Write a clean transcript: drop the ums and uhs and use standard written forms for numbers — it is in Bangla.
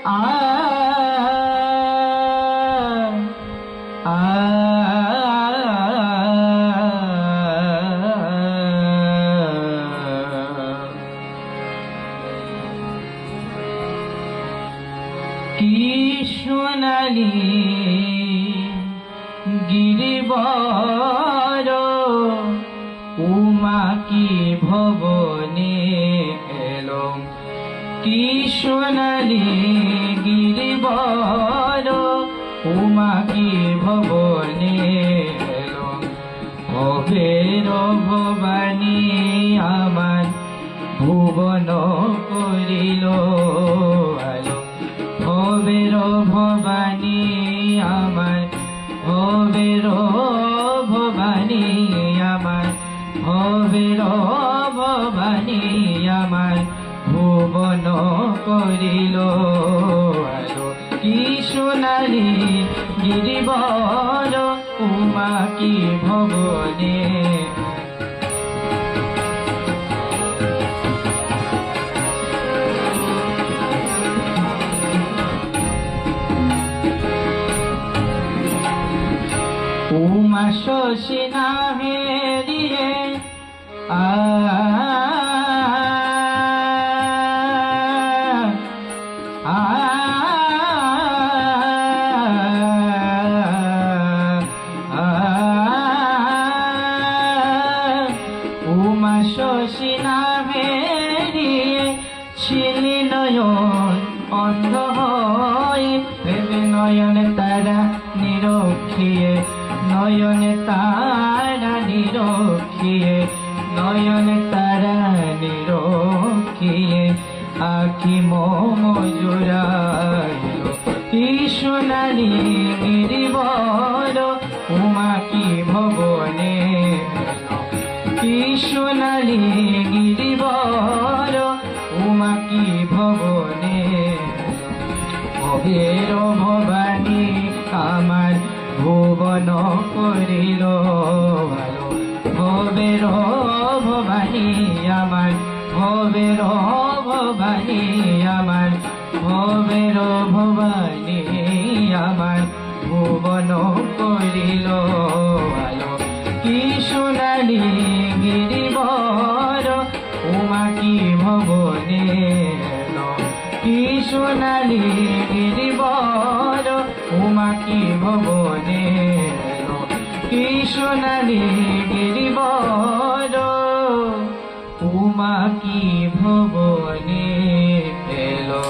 আ আ কি সোনালি গিরিবর উমা কি ভবনে এলো কি সোনালি গিরিবর উমা কি ভবনে এলো ভবের ভবানী আমার ভুবন করিল আলো ভবের ভবানী আমার ভবের ভবানী আমার ভবের ভবানী আমার ভুবন করিল আলো কি সোনালি গিরিবর উমা কি ভবনে উমা শশী নামে দিয়ে আ উমা শশী নামে দিয়ে ছিলি নয়ন অন্ধ হয়ে ভেবে নয়ন তারা নিরক্ষিয়ে নয়ন তারা নিরক্ষিয়ে নয়ন তারা নিরক্ষিয়ে আখি মম জোড়াইল কি সোনালি গিরিবর উমা কি ভবনে কি সোনালি গিরিবর উমা কি ভবনে ভবের ভবানী আমার ভুবন করিল ভালো ভবের ভবানী আমার ভবের ভবানী আমার ভবের ভবানী আমার ভুবন করিল ভালো কি সোনালি গিরিবর উমা কি ভবনে কি সোনালি গিরিবর উমা কি ভবনে কি সোনালি গিরিবর উমা কি ভবনে এলো।